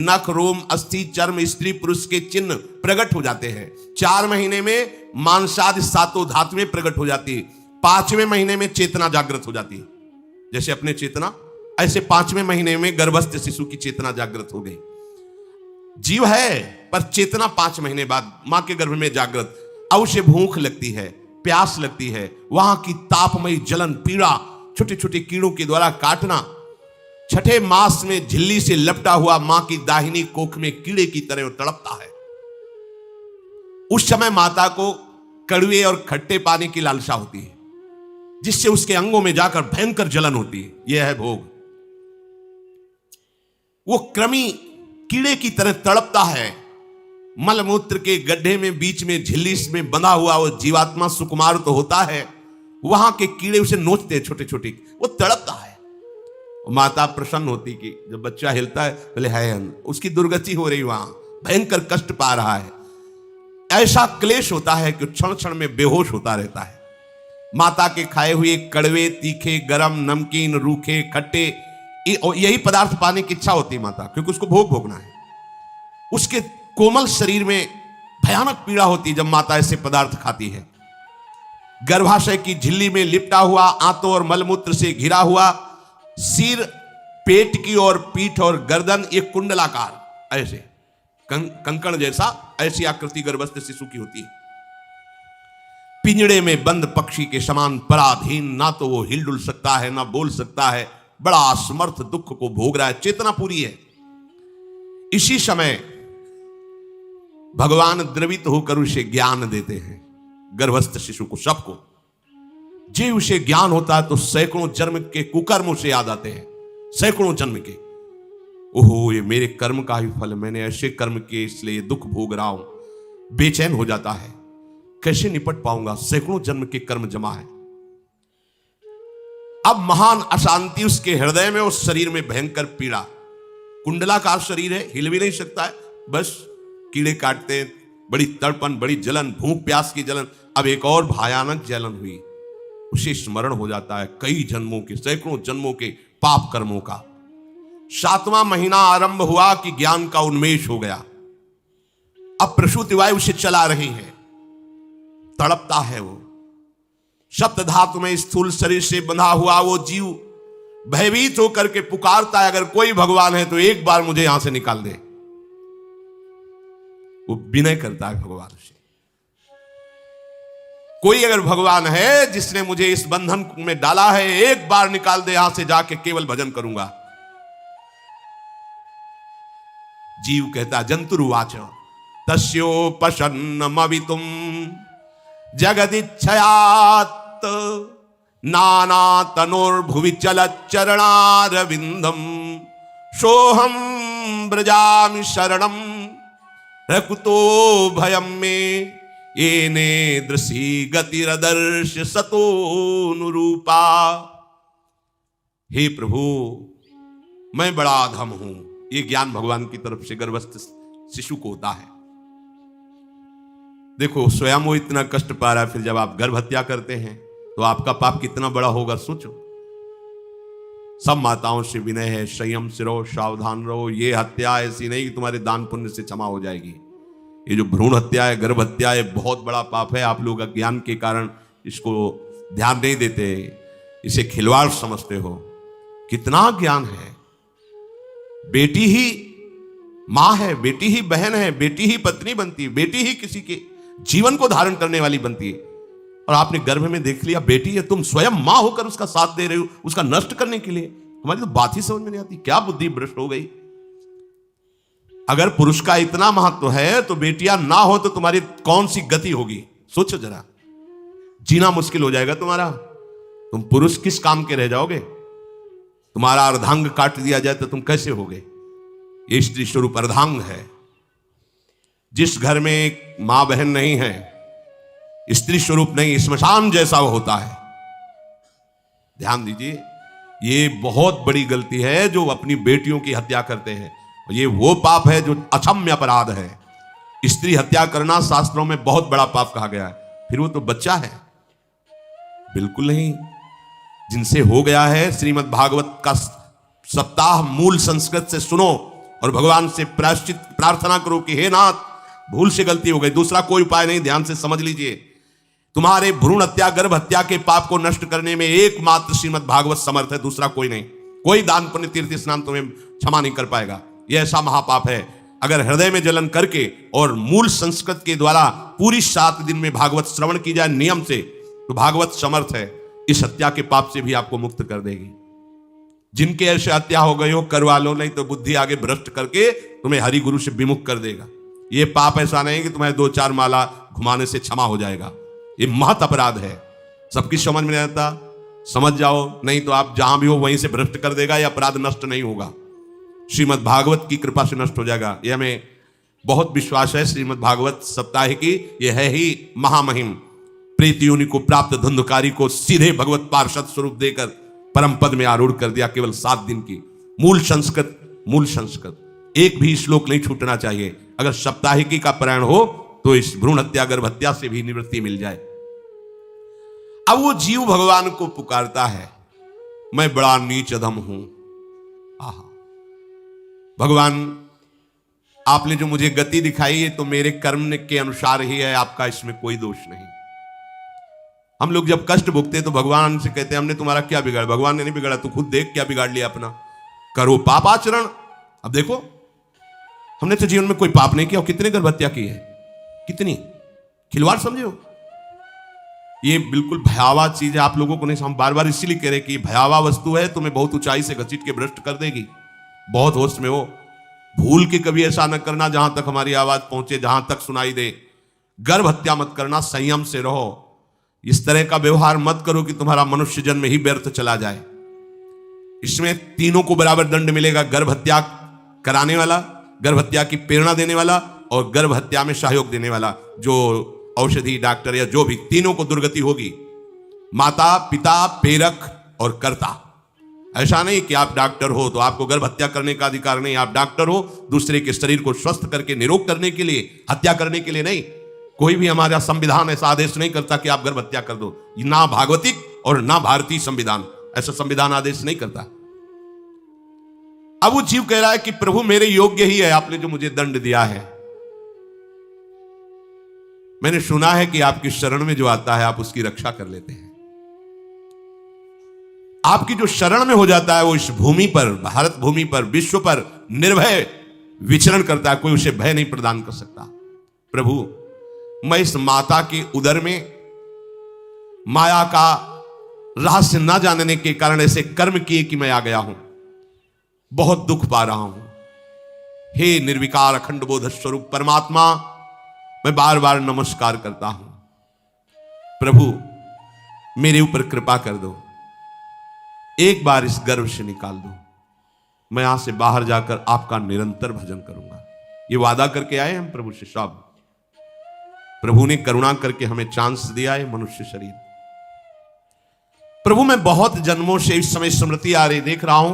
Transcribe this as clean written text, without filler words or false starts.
नख, रोम, अस्थि, चर्म, स्त्री पुरुष के चिन्ह प्रकट हो जाते हैं। 4 महीने में मांसादि 7 धातुएं प्रकट हो जाती है। 5वें महीने में चेतना जागृत हो जाती है। जैसे अपने चेतना, ऐसे 5वें महीने में गर्भस्थ शिशु की चेतना जागृत हो गई। जीव है पर चेतना 5 महीने बाद मां के गर्भ में जागृत। अब उसे भूख लगती है, प्यास लगती है, वहां की तापमयी जलन, पीड़ा, छोटे छोटे कीड़ों के द्वारा काटना। 6ठे मास में झिल्ली से लपटा हुआ मां की दाहिनी कोख में कीड़े की तरह तड़पता है। उस समय माता को कड़वे और खट्टे पानी की लालसा होती है, जिससे उसके अंगों में जाकर भयंकर जलन होती है। यह है भोग। वो कृमि कीड़े की तरह तड़पता है। मलमूत्र के गड्ढे में बीच में झिल्ली में बंधा हुआ वो जीवात्मा सुकुमार तो होता है, वहां के कीड़े उसे नोचते हैं छोटे छोटे, वो तड़पता है। माता प्रसन्न होती कि जब बच्चा हिलता है, बोले है उसकी दुर्गति हो रही, वहां भयंकर कष्ट पा रहा है। ऐसा क्लेश होता है कि क्षण क्षण में बेहोश होता रहता है। माता के खाए हुए कड़वे, तीखे, गरम, नमकीन, रूखे, खट्टे, यही पदार्थ पाने की इच्छा होती है माता, क्योंकि उसको भोग भोगना है। उसके कोमल शरीर में भयानक पीड़ा होती है जब माता ऐसे पदार्थ खाती है। गर्भाशय की झिल्ली में लिपटा हुआ, आंतों और मलमूत्र से घिरा हुआ सिर, पेट की और पीठ और गर्दन एक कुंडलाकार, ऐसे कंकड़ जैसा, ऐसी आकृति गर्भस्थ शिशु की होती है। पिंजड़े में बंद पक्षी के समान पराधीन, ना तो वो हिल डुल सकता है ना बोल सकता है, बड़ा असमर्थ दुख को भोग रहा है। चेतना पूरी है। इसी समय भगवान द्रवित होकर उसे ज्ञान देते हैं, गर्भस्थ शिशु को, सबको। जे उसे ज्ञान होता है तो सैकड़ों जन्म के कुकर्म उसे याद आते हैं, सैकड़ों जन्म के। ओहो, ये मेरे कर्म का ही फल, मैंने ऐसे कर्म किए इसलिए ये दुख भोग रहा हूं। बेचैन हो जाता है, कैसे निपट पाऊंगा, सैकड़ों जन्म के कर्म जमा है। अब महान अशांति उसके हृदय में, उस शरीर में भयंकर पीड़ा। कुंडलाकार शरीर है, हिल भी नहीं सकता है, बस कीड़े काटते हैं, बड़ी तड़पन, बड़ी जलन, भूख प्यास की जलन। अब एक और भयानक जलन हुई, उसे स्मरण हो जाता है कई जन्मों के, सैकड़ों जन्मों के पाप कर्मों का। 7वां महीना आरंभ हुआ कि ज्ञान का उन्मेष हो गया। अब प्रसूति वायु उसे चला रही है, तड़पता है वो। सप्त धातु में स्थूल शरीर से बंधा हुआ वो जीव भयभीत होकर के पुकारता है, अगर कोई भगवान है तो एक बार मुझे यहां से निकाल दे। वो विनय करता है भगवान से, कोई अगर भगवान है जिसने मुझे इस बंधन में डाला है, एक बार निकाल दे, यहां से जाके केवल भजन करूंगा। जीव कहता, जंतुरुवाच तस्योपशन्नमवितुम जगदिच्छयात् नाना तनोर्भुवि चलच्चरणारविंदम सोहम ब्रजामि शरणम रकुतो भयम में येने दृशी गतिरदर्श सतोनुरूपा। हे प्रभु, मैं बड़ा अधम हूं। ये ज्ञान भगवान की तरफ से गर्भस्थ शिशु को होता है। देखो, स्वयं वो इतना कष्ट पा रहा है, फिर जब आप गर्भ हत्या करते हैं तो आपका पाप कितना बड़ा होगा, सोचो। सब माताओं से विनय है, संयम से रहो, सावधान रहो। ये हत्या ऐसी नहीं कि तुम्हारे दान पुण्य से क्षमा हो जाएगी। ये जो भ्रूण हत्या है, गर्भ हत्या है, बहुत बड़ा पाप है। आप लोग अज्ञान के कारण इसको ध्यान नहीं देते, इसे खिलवाड़ समझते हो। कितना ज्ञान है। बेटी ही मां है, बेटी ही बहन है, बेटी ही पत्नी बनती है, बेटी ही किसी के जीवन को धारण करने वाली बनती है। और आपने गर्भ में देख लिया बेटी है, तुम स्वयं मां होकर उसका साथ दे रहे हो, उसका नष्ट करने के लिए। हमारी तो बात ही समझ में नहीं आती, क्या बुद्धि भ्रष्ट हो गई। अगर पुरुष का इतना महत्व है तो बेटियां ना हो तो तुम्हारी कौन सी गति होगी, सोचो जरा। जीना मुश्किल हो जाएगा तुम्हारा। तुम पुरुष किस काम के रह जाओगे। तुम्हारा अर्धांग काट दिया जाए तो तुम कैसे होगे। ये स्त्री स्वरूप अर्धांग है। जिस घर में एक मां बहन नहीं है, स्त्री स्वरूप नहीं, स्मशान जैसा वो होता है। ध्यान दीजिए, ये बहुत बड़ी गलती है जो अपनी बेटियों की हत्या करते हैं। ये वो पाप है जो अक्षम्य अपराध है। स्त्री हत्या करना शास्त्रों में बहुत बड़ा पाप कहा गया है। फिर वो तो बच्चा है, बिल्कुल नहीं। जिनसे हो गया है, श्रीमद् भागवत का सप्ताह मूल संस्कृत से सुनो, और भगवान से प्रायश्चित प्रार्थना करो कि हे नाथ, भूल से गलती हो गई, दूसरा कोई उपाय नहीं। ध्यान से समझ लीजिए, तुम्हारे भ्रूण हत्या गर्भ हत्या के पाप को नष्ट करने में एकमात्र श्रीमद् भागवत समर्थ है, दूसरा कोई नहीं। कोई दान पुण्य तीर्थ स्नान तुम्हें क्षमा नहीं कर पाएगा। यह ऐसा महापाप है। अगर हृदय में जलन करके और मूल संस्कृत के द्वारा पूरी 7 दिन में भागवत श्रवण की जाए नियम से, तो भागवत समर्थ है, इस हत्या के पाप से भी आपको मुक्त कर देगी। जिनके ऐसे हत्या हो गई हो करवा लो, नहीं तो बुद्धि आगे भ्रष्ट करके तुम्हें हरि गुरु से विमुख कर देगा। ये पाप ऐसा नहीं कि तुम्हें 2-4 माला घुमाने से क्षमा हो जाएगा। ये महत अपराध है। सबकी समझ में नहीं आता, समझ जाओ, नहीं तो आप जहां भी हो वहीं से भ्रष्ट कर देगा। यह अपराध नष्ट नहीं होगा, श्रीमद् भागवत की कृपा से नष्ट हो जाएगा। यह हमें बहुत विश्वास है। श्रीमद् भागवत सप्ताह की यह है ही महामहिम। प्रेत योनि को प्राप्त धुंधकारी को सीधे भगवत पार्षद स्वरूप देकर परम पद में आरूढ़ कर दिया। केवल 7 दिन की मूल संस्कृत एक भी श्लोक नहीं छूटना चाहिए। अगर सप्ताहिकी का पारायण हो तो इस भ्रूण हत्या गर्भ हत्या से भी निवृत्ति मिल जाए। अब वो जीव भगवान को पुकारता है, मैं बड़ा नीच अधम हूं। आहा, भगवान आपने जो मुझे गति दिखाई है तो मेरे कर्म के अनुसार ही है, आपका इसमें कोई दोष नहीं। हम लोग जब कष्ट भुगते तो भगवान से कहते हैं हमने तुम्हारा क्या बिगाड़ा। भगवान ने नहीं बिगाड़ा, तू खुद देख क्या बिगाड़ लिया अपना। करो पाप आचरण। अब देखो, हमने तो जीवन में कोई पाप नहीं किया और कितने गर्भ हत्या की है, कितनी खिलवाड़ समझे हो। ये बिल्कुल भयावह चीज है, आप लोगों को नहीं। हम बार बार इसीलिए कह रहे कि भयावह वस्तु है, तुम्हें बहुत ऊंचाई से घसीट के भ्रष्ट कर देगी। बहुत होश में हो, भूल के कभी ऐसा न करना जहां तक हमारी आवाज पहुंचे, जहां तक सुनाई दे। गर्भ हत्या मत करना, संयम से रहो। इस तरह का व्यवहार मत करो कि तुम्हारा मनुष्य जन्म ही व्यर्थ चला जाए। इसमें तीनों को बराबर दंड मिलेगा, गर्भ हत्या कराने वाला, गर्भ हत्या की प्रेरणा देने वाला और गर्भ हत्या में सहयोग देने वाला। जो औषधि डॉक्टर या जो भी, तीनों को दुर्गति होगी। माता पिता प्रेरक और कर्ता। ऐसा नहीं कि आप डॉक्टर हो तो आपको गर्भ हत्या करने का अधिकार नहीं। आप डॉक्टर हो दूसरे के शरीर को स्वस्थ करके निरोग करने के लिए, हत्या करने के लिए नहीं। कोई भी हमारा संविधान ऐसा आदेश नहीं करता कि आप गर्भ हत्या कर दो। ना भागवतिक और ना भारतीय संविधान ऐसा संविधान आदेश नहीं करता। अब वो जीव कह रहा है कि प्रभु मेरे योग्य ही है आपने जो मुझे दंड दिया है। मैंने सुना है कि आपकी शरण में जो आता है आप उसकी रक्षा कर लेते हैं। आपकी जो शरण में हो जाता है वो इस भूमि पर, भारत भूमि पर, विश्व पर निर्भय विचरण करता है। कोई उसे भय नहीं प्रदान कर सकता। प्रभु मैं इस माता के उदर में माया का रहस्य न जानने के कारण ऐसे कर्म किए कि मैं आ गया हूं। बहुत दुख पा रहा हूं। हे निर्विकार अखंड बोध स्वरूप परमात्मा, मैं बार बार नमस्कार करता हूं। प्रभु मेरे ऊपर कृपा कर दो, एक बार इस गर्भ से निकाल दो। मैं यहां से बाहर जाकर आपका निरंतर भजन करूंगा। ये वादा करके आए हम प्रभु से। सब प्रभु ने करुणा करके हमें चांस दिया है मनुष्य शरीर। प्रभु मैं बहुत जन्मों से इस समय स्मृति आ रही देख रहा हूं